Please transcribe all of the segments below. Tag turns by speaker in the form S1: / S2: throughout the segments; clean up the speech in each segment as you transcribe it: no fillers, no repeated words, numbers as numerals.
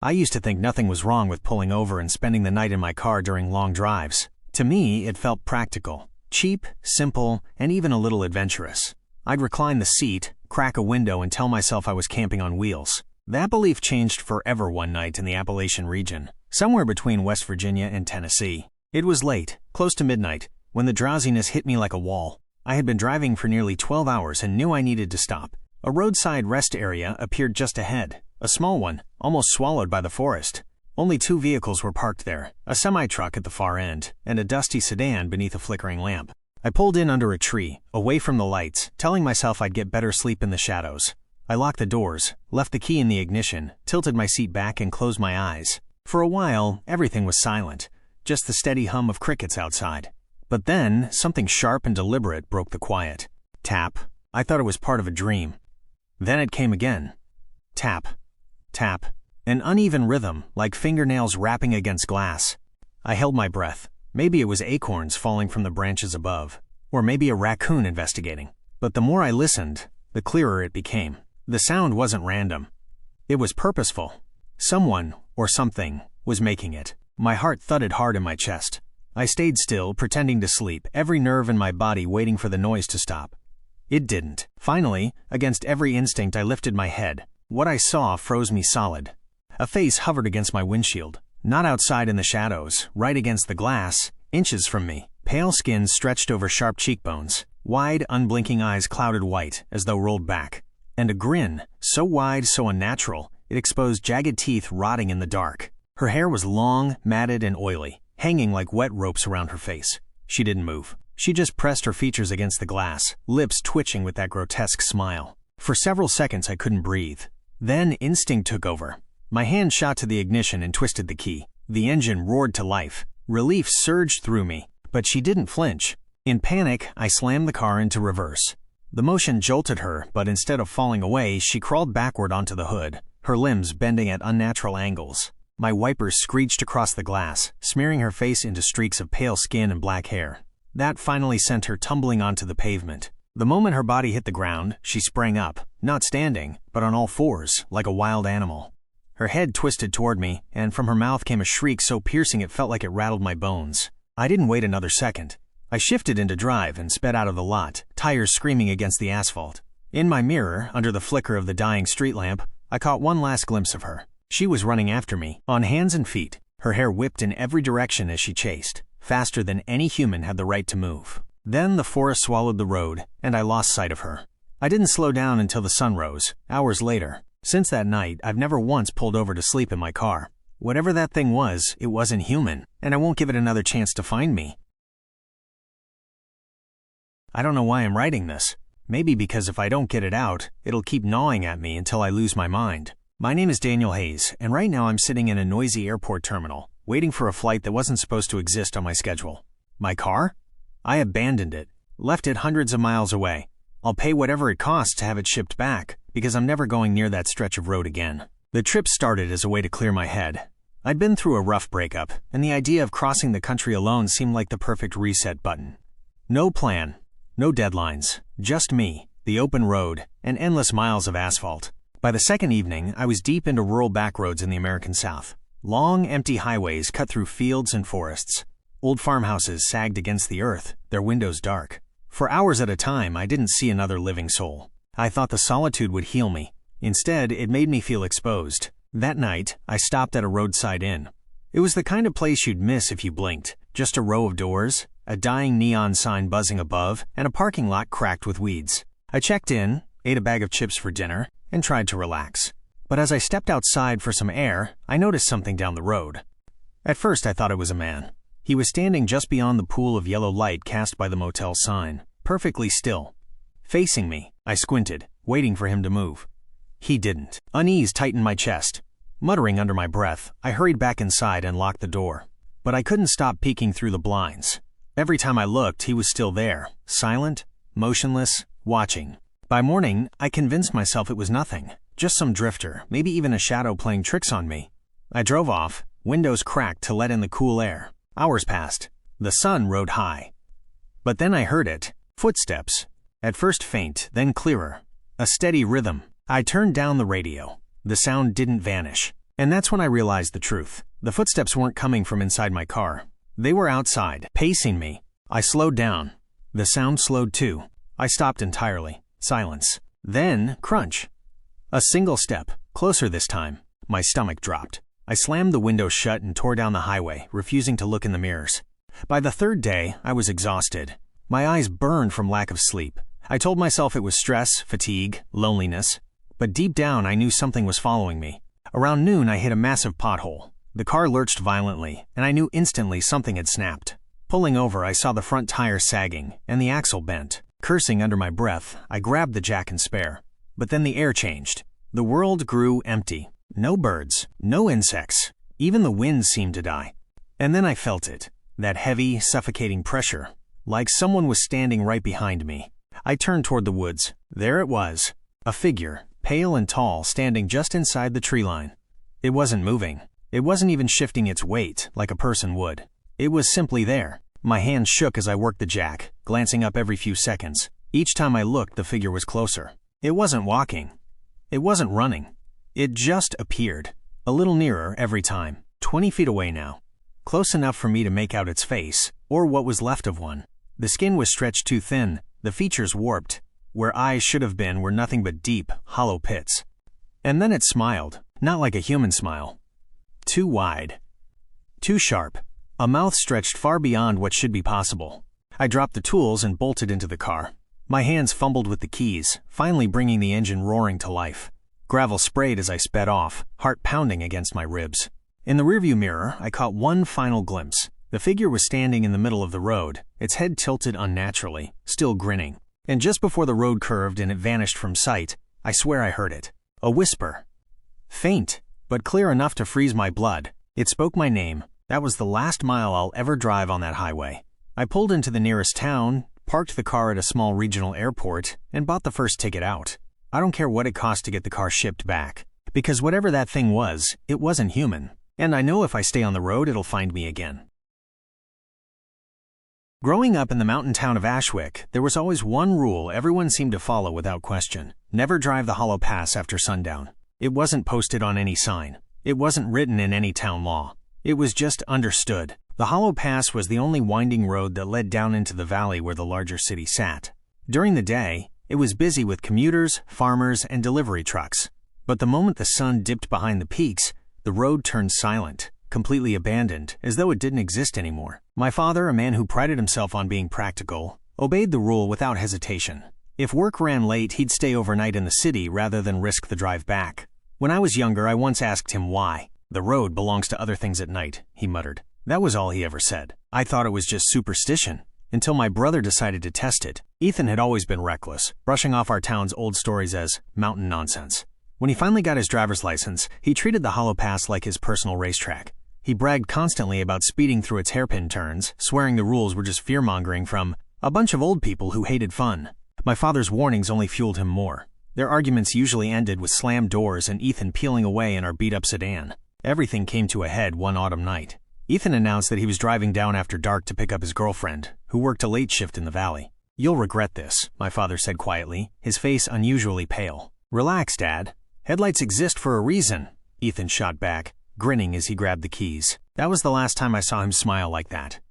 S1: I used to think nothing was wrong with pulling over and spending the night in my car during long drives. To me, it felt practical, cheap, simple, and even a little adventurous. I'd recline the seat, crack a window, and tell myself I was camping on wheels. That belief changed forever one night in the Appalachian region, somewhere between West Virginia and Tennessee. It was late, close to midnight, when the drowsiness hit me like a wall. I had been driving for nearly 12 hours and knew I needed to stop. A roadside rest area appeared just ahead, a small one, almost swallowed by the forest. Only 2 vehicles were parked there, a semi-truck at the far end, and a dusty sedan beneath a flickering lamp. I pulled in under a tree, away from the lights, telling myself I'd get better sleep in the shadows. I locked the doors, left the key in the ignition, tilted my seat back, and closed my eyes. For a while, everything was silent, just the steady hum of crickets outside. But then, something sharp and deliberate broke the quiet. Tap. I thought it was part of a dream. Then it came again. Tap. Tap. An uneven rhythm, like fingernails rapping against glass. I held my breath. Maybe it was acorns falling from the branches above, or maybe a raccoon investigating. But the more I listened, the clearer it became. The sound wasn't random. It was purposeful. Someone, or something, was making it. My heart thudded hard in my chest. I stayed still, pretending to sleep, every nerve in my body waiting for the noise to stop. It didn't. Finally, against every instinct, I lifted my head. What I saw froze me solid. A face hovered against my windshield. Not outside in the shadows, right against the glass, inches from me. Pale skin stretched over sharp cheekbones. Wide, unblinking eyes clouded white, as though rolled back. And a grin, so wide, so unnatural, it exposed jagged teeth rotting in the dark. Her hair was long, matted, and oily, hanging like wet ropes around her face. She didn't move. She just pressed her features against the glass, lips twitching with that grotesque smile. For several seconds I couldn't breathe. Then instinct took over. My hand shot to the ignition and twisted the key. The engine roared to life. Relief surged through me, but she didn't flinch. In panic, I slammed the car into reverse. The motion jolted her, but instead of falling away, she crawled backward onto the hood, her limbs bending at unnatural angles. My wipers screeched across the glass, smearing her face into streaks of pale skin and black hair. That finally sent her tumbling onto the pavement. The moment her body hit the ground, she sprang up, not standing, but on all fours, like a wild animal. Her head twisted toward me, and from her mouth came a shriek so piercing it felt like it rattled my bones. I didn't wait another second. I shifted into drive and sped out of the lot, tires screaming against the asphalt. In my mirror, under the flicker of the dying street lamp, I caught one last glimpse of her. She was running after me, on hands and feet. Her hair whipped in every direction as she chased, faster than any human had the right to move. Then the forest swallowed the road, and I lost sight of her. I didn't slow down until the sun rose, hours later. Since that night, I've never once pulled over to sleep in my car. Whatever that thing was, it wasn't human, and I won't give it another chance to find me. I don't know why I'm writing this. Maybe because if I don't get it out, it'll keep gnawing at me until I lose my mind. My name is Daniel Hayes, and right now I'm sitting in a noisy airport terminal, waiting for a flight that wasn't supposed to exist on my schedule. My car? I abandoned it, left it hundreds of miles away. I'll pay whatever it costs to have it shipped back, because I'm never going near that stretch of road again. The trip started as a way to clear my head. I'd been through a rough breakup, and the idea of crossing the country alone seemed like the perfect reset button. No plan, no deadlines, just me, the open road, and endless miles of asphalt. By the second evening, I was deep into rural backroads in the American South. Long, empty highways cut through fields and forests. Old farmhouses sagged against the earth, their windows dark. For hours at a time, I didn't see another living soul. I thought the solitude would heal me. Instead, it made me feel exposed. That night, I stopped at a roadside inn. It was the kind of place you'd miss if you blinked. Just a row of doors, a dying neon sign buzzing above, and a parking lot cracked with weeds. I checked in, ate a bag of chips for dinner, and tried to relax. But as I stepped outside for some air, I noticed something down the road. At first, I thought it was a man. He was standing just beyond the pool of yellow light cast by the motel sign, perfectly still. Facing me, I squinted, waiting for him to move. He didn't. Unease tightened my chest. Muttering under my breath, I hurried back inside and locked the door. But I couldn't stop peeking through the blinds. Every time I looked, he was still there, silent, motionless, watching. By morning, I convinced myself it was nothing, just some drifter, maybe even a shadow playing tricks on me. I drove off, windows cracked to let in the cool air. Hours passed. The sun rode high. But then I heard it. Footsteps. At first faint, then clearer. A steady rhythm. I turned down the radio. The sound didn't vanish. And that's when I realized the truth. The footsteps weren't coming from inside my car. They were outside, pacing me. I slowed down. The sound slowed too. I stopped entirely. Silence. Then, crunch. A single step, closer this time. My stomach dropped. I slammed the window shut and tore down the highway, refusing to look in the mirrors. By the third day, I was exhausted. My eyes burned from lack of sleep. I told myself it was stress, fatigue, loneliness. But deep down, I knew something was following me. Around noon, I hit a massive pothole. The car lurched violently, and I knew instantly something had snapped. Pulling over, I saw the front tire sagging, and the axle bent. Cursing under my breath, I grabbed the jack and spare. But then the air changed. The world grew empty. No birds, no insects. Even the wind seemed to die. And then I felt it. That heavy, suffocating pressure. Like someone was standing right behind me. I turned toward the woods. There it was. A figure, pale and tall, standing just inside the tree line. It wasn't moving. It wasn't even shifting its weight, like a person would. It was simply there. My hand shook as I worked the jack, glancing up every few seconds. Each time I looked, the figure was closer. It wasn't walking. It wasn't running. It just appeared. A little nearer every time. 20 feet away now. Close enough for me to make out its face, or what was left of one. The skin was stretched too thin, the features warped. Where eyes should have been were nothing but deep, hollow pits. And then it smiled, not like a human smile. Too wide. Too sharp. A mouth stretched far beyond what should be possible. I dropped the tools and bolted into the car. My hands fumbled with the keys, finally bringing the engine roaring to life. Gravel sprayed as I sped off, heart pounding against my ribs. In the rearview mirror, I caught one final glimpse. The figure was standing in the middle of the road, its head tilted unnaturally, still grinning. And just before the road curved and it vanished from sight, I swear I heard it. A whisper. Faint, but clear enough to freeze my blood. It spoke my name. That was the last mile I'll ever drive on that highway. I pulled into the nearest town, parked the car at a small regional airport, and bought the first ticket out. I don't care what it cost to get the car shipped back. Because whatever that thing was, it wasn't human. And I know if I stay on the road, it'll find me again. Growing up in the mountain town of Ashwick, there was always one rule everyone seemed to follow without question. Never drive the Hollow Pass after sundown. It wasn't posted on any sign. It wasn't written in any town law. It was just understood. The Hollow Pass was the only winding road that led down into the valley where the larger city sat. During the day, it was busy with commuters, farmers, and delivery trucks. But the moment the sun dipped behind the peaks, the road turned silent, completely abandoned, as though it didn't exist anymore. My father, a man who prided himself on being practical, obeyed the rule without hesitation. If work ran late, he'd stay overnight in the city rather than risk the drive back. When I was younger, I once asked him why. "The road belongs to other things at night," he muttered. That was all he ever said. I thought it was just superstition, until my brother decided to test it. Ethan had always been reckless, brushing off our town's old stories as mountain nonsense. When he finally got his driver's license, he treated the Hollow Pass like his personal racetrack. He bragged constantly about speeding through its hairpin turns, swearing the rules were just fear-mongering from a bunch of old people who hated fun. My father's warnings only fueled him more. Their arguments usually ended with slammed doors and Ethan peeling away in our beat-up sedan. Everything came to a head one autumn night. Ethan announced that he was driving down after dark to pick up his girlfriend, who worked a late shift in the valley. "You'll regret this," my father said quietly, his face unusually pale. "Relax, Dad. Headlights exist for a reason," Ethan shot back, grinning as he grabbed the keys. That was the last time I saw him smile like that.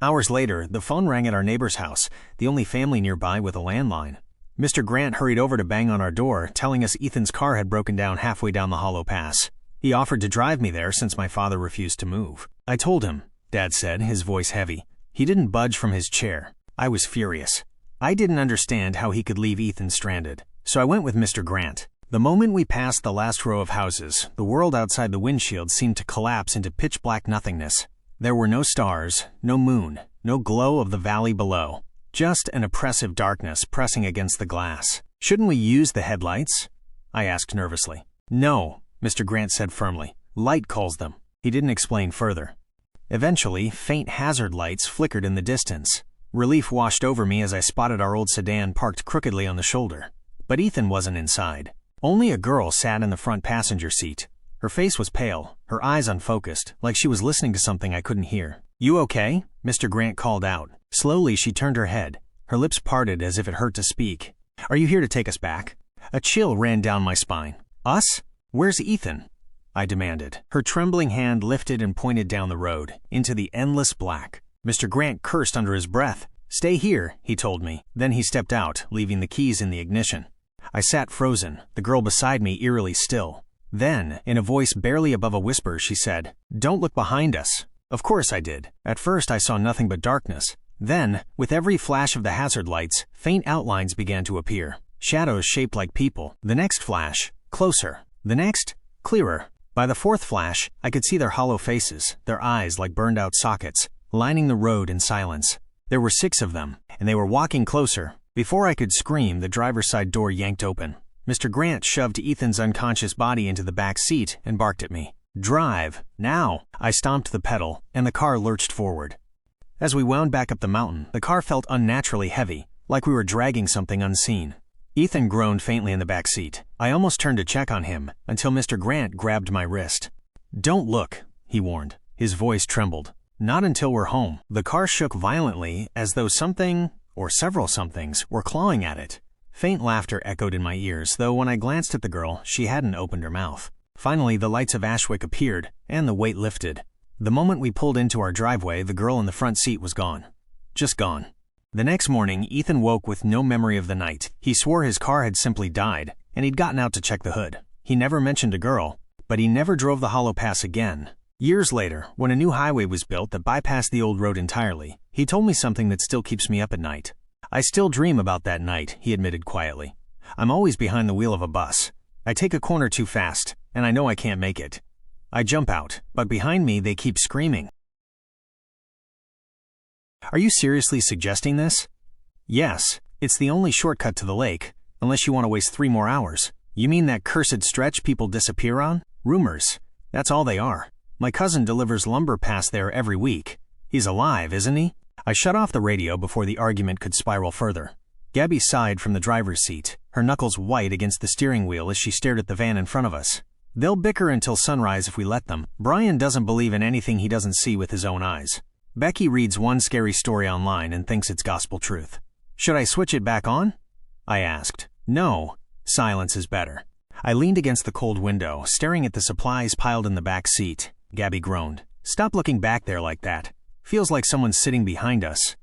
S1: Hours later, the phone rang at our neighbor's house, the only family nearby with a landline. Mr. Grant hurried over to bang on our door, telling us Ethan's car had broken down halfway down the Hollow Pass. He offered to drive me there since my father refused to move. "I told him," Dad said, his voice heavy. He didn't budge from his chair. I was furious. I didn't understand how he could leave Ethan stranded, so I went with Mr. Grant. The moment we passed the last row of houses, the world outside the windshield seemed to collapse into pitch-black nothingness. There were no stars, no moon, no glow of the valley below. Just an oppressive darkness pressing against the glass. "Shouldn't we use the headlights?" I asked nervously. "No," Mr. Grant said firmly. "Light calls them." He didn't explain further. Eventually, faint hazard lights flickered in the distance. Relief washed over me as I spotted our old sedan parked crookedly on the shoulder. But Ethan wasn't inside. Only a girl sat in the front passenger seat. Her face was pale, her eyes unfocused, like she was listening to something I couldn't hear. "You okay?" Mr. Grant called out. Slowly, she turned her head. Her lips parted as if it hurt to speak. "Are you here to take us back?" A chill ran down my spine. "Us? Where's Ethan?" I demanded. Her trembling hand lifted and pointed down the road, into the endless black. Mr. Grant cursed under his breath. "Stay here," he told me. Then he stepped out, leaving the keys in the ignition. I sat frozen, the girl beside me eerily still. Then, in a voice barely above a whisper, she said, "Don't look behind us." Of course I did. At first I saw nothing but darkness. Then, with every flash of the hazard lights, faint outlines began to appear. Shadows shaped like people. The next flash, closer. The next, clearer. By the fourth flash, I could see their hollow faces, their eyes like burned-out sockets, lining the road in silence. There were 6 of them, and they were walking closer. Before I could scream, the driver's side door yanked open. Mr. Grant shoved Ethan's unconscious body into the back seat and barked at me. "Drive, now!" I stomped the pedal, and the car lurched forward. As we wound back up the mountain, the car felt unnaturally heavy, like we were dragging something unseen. Ethan groaned faintly in the back seat. I almost turned to check on him, until Mr. Grant grabbed my wrist. "Don't look," he warned. His voice trembled. "Not until we're home." The car shook violently, as though something, or several somethings, were clawing at it. Faint laughter echoed in my ears, though when I glanced at the girl, she hadn't opened her mouth. Finally, the lights of Ashwick appeared, and the weight lifted. The moment we pulled into our driveway, the girl in the front seat was gone. Just gone. The next morning, Ethan woke with no memory of the night. He swore his car had simply died, and he'd gotten out to check the hood. He never mentioned a girl, but he never drove the hollow pass again. Years later, when a new highway was built that bypassed the old road entirely, he told me something that still keeps me up at night. "I still dream about that night," he admitted quietly. "I'm always behind the wheel of a bus. I take a corner too fast, and I know I can't make it. I jump out, but behind me they keep screaming." Are you seriously suggesting this? Yes, it's the only shortcut to the lake, unless you want to waste 3 more hours. You mean that cursed stretch people disappear on? Rumors. That's all they are. My cousin delivers lumber past there every week. He's alive, isn't he? I shut off the radio before the argument could spiral further. Gabby sighed from the driver's seat, her knuckles white against the steering wheel as she stared at the van in front of us. They'll bicker until sunrise if we let them. Brian doesn't believe in anything he doesn't see with his own eyes. Becky reads one scary story online and thinks it's gospel truth. Should I switch it back on? I asked. No, silence is better. I leaned against the cold window, staring at the supplies piled in the back seat. Gabby groaned. Stop looking back there like that. Feels like someone's sitting behind us.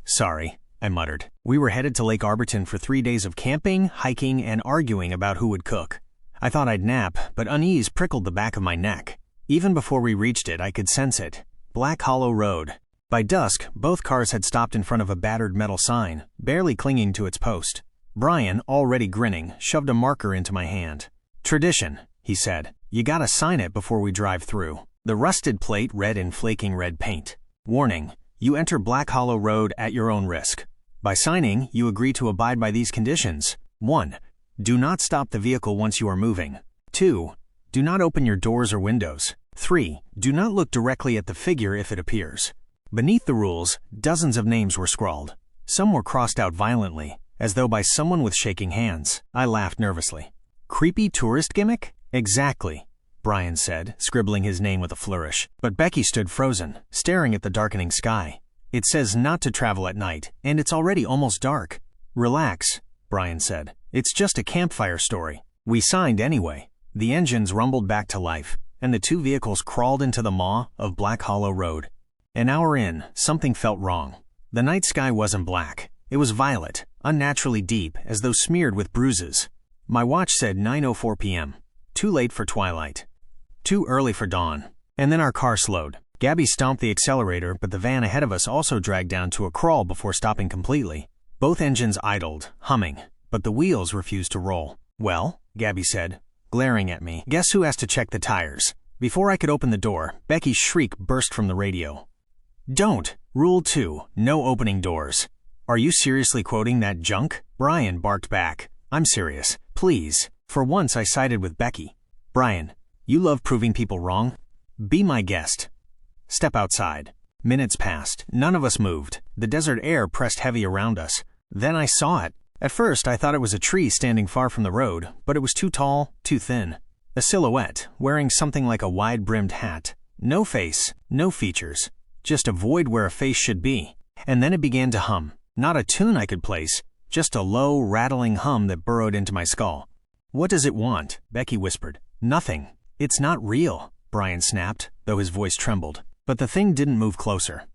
S1: Sorry, I muttered. We were headed to Lake Arborton for 3 days of camping, hiking, and arguing about who would cook. I thought I'd nap, but unease prickled the back of my neck. Even before we reached it, I could sense it. Black Hollow Road. By dusk, both cars had stopped in front of a battered metal sign, barely clinging to its post. Brian, already grinning, shoved a marker into my hand. "Tradition," he said. "You gotta sign it before we drive through." The rusted plate read in flaking red paint. "Warning, you enter Black Hollow Road at your own risk. By signing, you agree to abide by these conditions. 1. Do not stop the vehicle once you are moving. 2. Do not open your doors or windows. 3. Do not look directly at the figure if it appears." Beneath the rules, dozens of names were scrawled. Some were crossed out violently, as though by someone with shaking hands. I laughed nervously. "Creepy tourist gimmick?" "Exactly," Brian said, scribbling his name with a flourish. But Becky stood frozen, staring at the darkening sky. "It says not to travel at night, and it's already almost dark." "Relax," Brian said. "It's just a campfire story." We signed anyway. The engines rumbled back to life, and the 2 vehicles crawled into the maw of Black Hollow Road. An hour in, something felt wrong. The night sky wasn't black. It was violet, unnaturally deep, as though smeared with bruises. My watch said 9:04 p.m. Too late for twilight. Too early for dawn. And then our car slowed. Gabby stomped the accelerator, but the van ahead of us also dragged down to a crawl before stopping completely. Both engines idled, humming, but the wheels refused to roll. "Well," Gabby said, glaring at me, "guess who has to check the tires?" Before I could open the door, Becky's shriek burst from the radio. "Don't! Rule 2, no opening doors." "Are you seriously quoting that junk?" Brian barked back. "I'm serious. Please." For once I sided with Becky. "Brian, you love proving people wrong. Be my guest. Step outside." Minutes passed. None of us moved. The desert air pressed heavy around us. Then I saw it. At first I thought it was a tree standing far from the road, but it was too tall, too thin. A silhouette, wearing something like a wide-brimmed hat. No face, no features. Just a void where a face should be. And then it began to hum. Not a tune I could place, just a low, rattling hum that burrowed into my skull. "What does it want?" Becky whispered. "Nothing. "It's not real," Brian snapped, though his voice trembled. But the thing didn't move closer.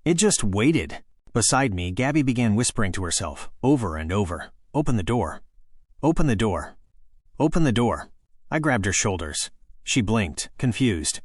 S1: It just waited. Beside me, Gabby began whispering to herself, over and over, "Open the door. Open the door. Open the door." I grabbed her shoulders. She blinked, confused.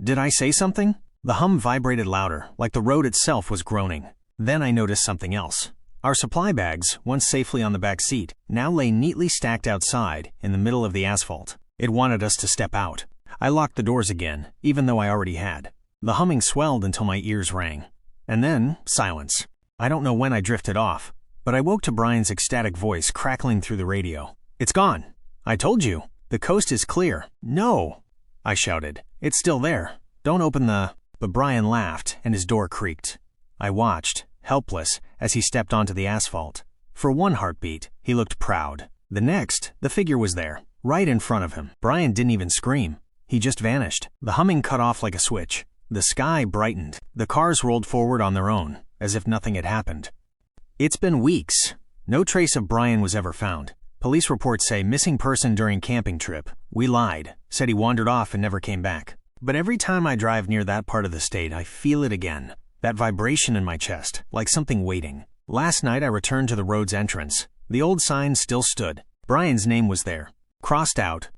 S1: Did I say something? The hum vibrated louder, like the road itself was groaning. Then I noticed something else. Our supply bags, once safely on the back seat, now lay neatly stacked outside, in the middle of the asphalt. It wanted us to step out. I locked the doors again, even though I already had. The humming swelled until my ears rang. And then, silence. I don't know when I drifted off, but I woke to Brian's ecstatic voice crackling through the radio. "It's gone. I told you. The coast is clear." "No," I shouted. "It's still there. Don't open the—" But Brian laughed, and his door creaked. I watched, helpless, as he stepped onto the asphalt. For one heartbeat, he looked proud. The next, the figure was there, right in front of him. Brian didn't even scream. He just vanished. The humming cut off like a switch. The sky brightened. The cars rolled forward on their own, as if nothing had happened. It's been weeks. No trace of Brian was ever found. Police reports say missing person during camping trip. We lied, said he wandered off and never came back. But every time I drive near that part of the state, I feel it again. That vibration in my chest, like something waiting. Last night I returned to the road's entrance. The old sign still stood. Brian's name was there, crossed out,